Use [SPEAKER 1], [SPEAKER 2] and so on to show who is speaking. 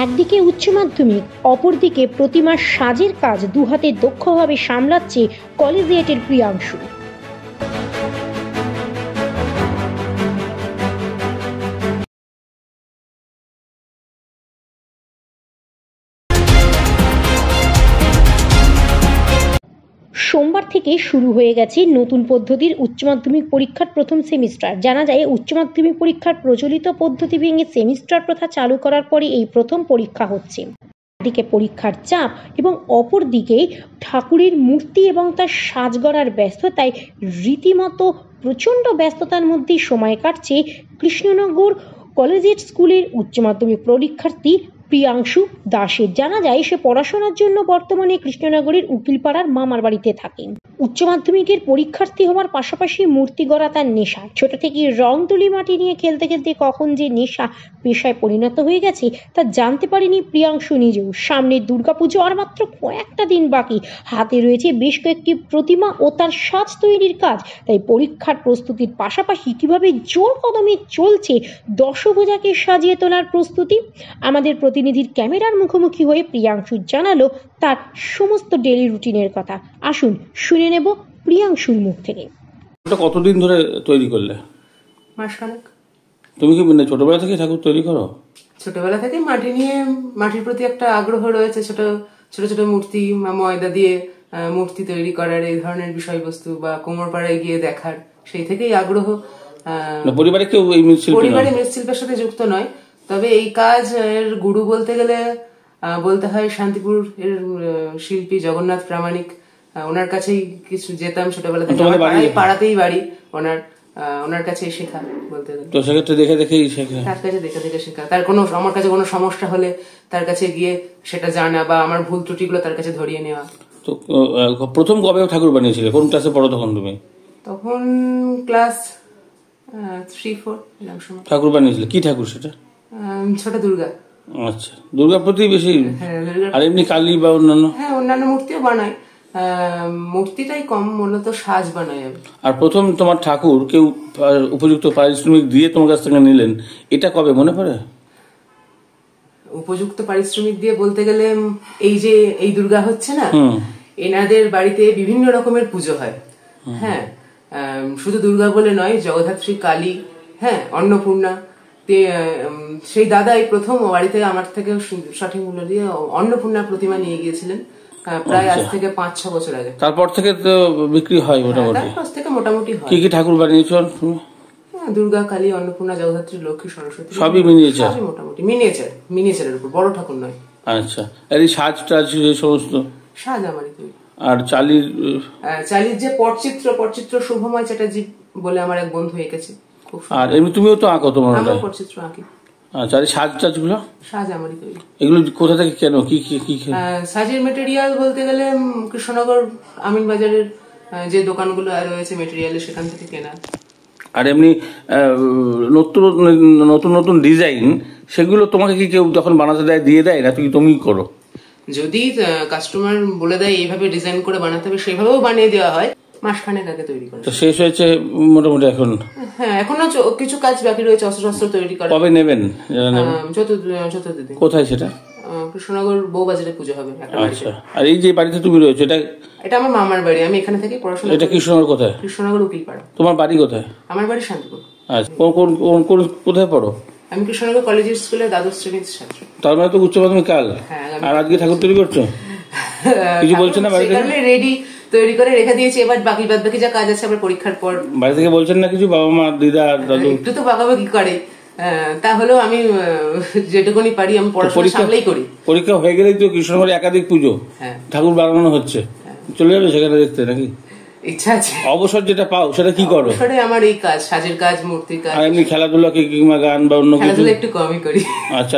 [SPEAKER 1] একদিকে উচ্চ মাধ্যমিক, অপরদিকে প্রতিমার সাজের কাজ দুহাতে দক্ষভাবে সামলাচ্ছে কলেজিয়েটের প্রিয়াংশু। সোমবার থেকে শুরু হয়ে গেছে নতুন পদ্ধতির উচ্চ মাধ্যমিক পরীক্ষার প্রথম সেমিস্টার। জানা যায় উচ্চ মাধ্যমিক পরীক্ষার প্রচলিত পদ্ধতি ভেঙে সেমিস্টার প্রথা চালু করার পরে এই প্রথম পরীক্ষা হচ্ছে। একদিকে পরীক্ষার চাপ এবং অপরদিকে ঠাকুরের মূর্তি এবং তার সাজ গড়ার ব্যস্ততায় রীতিমতো প্রচণ্ড ব্যস্ততার মধ্যেই সময় কাটছে কৃষ্ণনগর কলেজিয়েট স্কুলের উচ্চ মাধ্যমিক পরীক্ষার্থী প্রিয়াংশু দাসের। জানা যায় সে পড়াশোনার জন্য বর্তমানে কৃষ্ণনগরের উকিলপাড়ার মামার বাড়িতে থাকেন। উচ্চ মাধ্যমিকের পরীক্ষার্থী হওয়ার পাশাপাশি মূর্তি গড়া তার নেশা। ছোট থেকে রং তুলি মাটি নিয়ে খেলতে খেলতে কখন যে নেশা পেশায় পরিণত হয়ে গেছে তা জানতে পারেনি প্রিয়াংশু নিজেও। সামনে দুর্গাপুজো আর মাত্র কয়েকটা দিন বাকি, হাতে রয়েছে বেশ কয়েকটি প্রতিমা ও তার সাজ তৈরির কাজ। তাই পরীক্ষার প্রস্তুতির পাশাপাশি কিভাবে জোর কদমে চলছে দশভুজাকে সাজিয়ে তোলার প্রস্তুতি, আমাদের প্রতিনিধির ক্যামেরার মুখোমুখি হয়ে প্রিয়াংশু জানালো তার সমস্ত ডেইলি রুটিনের কথা। আসুন শুনে নেব প্রিয়াংশুর মুখ থেকে।
[SPEAKER 2] কতদিন ধরে তৈরি করলে?
[SPEAKER 3] মাসখানেক।
[SPEAKER 2] তুমি কি ছোটবেলা থেকে ঠাকুর তৈরি করো?
[SPEAKER 3] ছোটবেলা থেকে মাটির প্রতি একটা আগ্রহ রয়েছে। ছোট ছোট ছোট মূর্তি, ময়দা দিয়ে মূর্তি তৈরি করার, এই ধরনের বিষয়বস্তু বা কোমরপাড়ায় গিয়ে দেখার, সেই থেকেই আগ্রহ।
[SPEAKER 2] পরিবারে কেউ
[SPEAKER 3] পরিবারে মৃৎশিল্পের সাথে যুক্ত নয়, তবে এই কাজ এর গুরু বলতে গেলে বলতে হয় শান্তিপুর এর শিল্পী জগন্নাথ প্রামাণিক। ওনার কাছেই কিছু যেতাম ছোটবেলা থেকে, পাড়াতেই বাড়ি ওনার কাছে শেখা বলতে গেলে।
[SPEAKER 2] তো সেক্ষেত্রে দেখে দেখেই শেখা,
[SPEAKER 3] তার কাছে দেখে দেখে শেখা। তার আমার কাছে কোনো সমস্যা হলে তার কাছে গিয়ে সেটা জানা বা আমার ভুল ত্রুটিগুলো তার কাছে ধরিয়ে নেওয়া।
[SPEAKER 2] তো প্রথম কবে ঠাকুর বানিয়েছিলে? কোন ক্লাসে পড়ো তখন তুমি?
[SPEAKER 3] তখন ক্লাস 3-4 এরকম সময়
[SPEAKER 2] ঠাকুর বানিয়েছিলে। কি ঠাকুর সেটা?
[SPEAKER 3] ছোট দুর্গা।
[SPEAKER 2] আচ্ছা, দুর্গা প্রতি বেশি। আর এমনি কালী বা অন্যান্য?
[SPEAKER 3] হ্যাঁ, অন্যান্য মূর্তিও বানাই, মূর্তিটাই কম, মূলত সাজ বানাই আমি।
[SPEAKER 2] আর প্রথম তোমার ঠাকুর কেউ উপযুক্ত পারিশ্রমিক দিয়ে তোমার কাছ থেকে নিলেন, এটা কবে মনে পড়ে?
[SPEAKER 3] উপযুক্ত পারিশ্রমিক দিয়ে বলতে গেলে এই দুর্গা হচ্ছে না, এনাদের বাড়িতে বিভিন্ন রকমের পুজো হয়। হ্যাঁ, শুধু দুর্গা বলে নয়, জগদ্ধাত্রী, কালী, হ্যাঁ, অন্নপূর্ণা। সেই দাদাই প্রথম বাড়িতে আমার থেকে সঠিক মূল্য দিয়ে অন্নপূর্ণা প্রতিমা নিয়ে গিয়েছিলেন, প্রায় আজ থেকে 5-6 বছর আগে।
[SPEAKER 2] তারপর থেকে তো বিক্রি হয় মোটামুটি?
[SPEAKER 3] তারপর থেকে মোটামুটি হয়।
[SPEAKER 2] কি কি ঠাকুর বানিয়েছো?
[SPEAKER 3] দুর্গা, কালী, অন্নপূর্ণা, জগদ্ধাত্রী, লক্ষ্মী, সরস্বতী,
[SPEAKER 2] সবই মিনিয়েচার?
[SPEAKER 3] মোটামুটি মিনিয়েচারের উপর, বড় ঠাকুর নয়।
[SPEAKER 2] আচ্ছা, আর এই সাজ টাজ সমস্ত
[SPEAKER 3] সাজ আমারই তৈরি।
[SPEAKER 2] আর চালির
[SPEAKER 3] যে পটচিত্র শুভময় চ্যাটার্জি বলে আমার এক বন্ধু এঁকেছে।
[SPEAKER 2] আর এমনি তুমিও তো আঁকো? তোমার
[SPEAKER 3] পটচিত্র আঁকি।
[SPEAKER 2] আচ্ছা, আর সাজ টাজ গুলো?
[SPEAKER 3] সাজ আমারই তৈরি।
[SPEAKER 2] এগুলো কোথা থেকে কেন? কি কি
[SPEAKER 3] সাজের মেটেরিয়াল বলতে গেলে কৃষ্ণনগর আমিন বাজারের যে দোকানগুলো রয়েছে মেটেরিয়ালের, সেখান থেকে কেনা।
[SPEAKER 2] আর এমনি নতুন নতুন ডিজাইন, সেগুলো তোমাকে কি কেউ যখন বানাতে দেয় দিয়ে দেয়, না তুমি করো?
[SPEAKER 3] যদি কাস্টমার বলে দেয় এইভাবে ডিজাইন করে বানাতে হবে, সেইভাবেও বানিয়ে দেওয়া হয়। মাসখানেক আগে তৈরি করে।
[SPEAKER 2] তো শেষ হয়েছে মোটামুটি এখন?
[SPEAKER 3] হ্যাঁ, এখনো কিছু কাজ বাকি রয়েছে, অস্ত্র তৈরি করা।
[SPEAKER 2] কবে নেবেন?
[SPEAKER 3] চতুর্থ দিন।
[SPEAKER 2] কোথায় সেটা?
[SPEAKER 3] কৃষ্ণনগর বউবাজারে পুজো হবে।
[SPEAKER 2] আচ্ছা, আর এই যে বাড়িতে তুমি রয়েছো,
[SPEAKER 3] এটা আমার মামার বাড়ি, আমি এখানে থেকে পড়াশোনা।
[SPEAKER 2] এটা কৃষ্ণনগর কোথায়?
[SPEAKER 3] কৃষ্ণনগর উকিলপাড়া।
[SPEAKER 2] তোমার বাড়ি কোথায়?
[SPEAKER 3] আমার বাড়ি শান্তিপুর।
[SPEAKER 2] আচ্ছা, কোথায় পড়ো?
[SPEAKER 3] আমি কৃষ্ণনগর কলেজিয়েট স্কুলে দ্বাদশ শ্রেণীর ছাত্র।
[SPEAKER 2] তার মানে তো উচ্চ মাধ্যমিক কাল। আর আজকে ঠাকুর তৈরি করছো? কিছু বলছেন না? বাড়িতে
[SPEAKER 3] রেডি তৈরি করে রেখে দিয়েছি, এবার বাকি যা কাজ আছে আবার পরীক্ষার পর।
[SPEAKER 2] বাড়ি থেকে বলছেন না কিছু? বাবা মা, দিদা, দাদু?
[SPEAKER 3] একটু তো বাগাবাগি করে, তাহলেও আমি যেটুকুনি পারি আমি পড়াশোনা সামলেই করি।
[SPEAKER 2] পরীক্ষা হয়ে গেলেই তো কৃষ্ণনগরে একাধিক পুজো, ঠাকুর বানানো হচ্ছে, চলে যাবে সেখানে দেখতে নাকি?
[SPEAKER 3] ইচ্ছা আছে।
[SPEAKER 2] অবসর যেটা পাও সেটা কি করো?
[SPEAKER 3] আমার এই কাজ, সাজের কাজ, মূর্তির কাজ।
[SPEAKER 2] আর এমনি খেলাধুলা কিংবা গান বা অন্য কিছু?
[SPEAKER 3] একটু কমই করি।
[SPEAKER 2] আচ্ছা।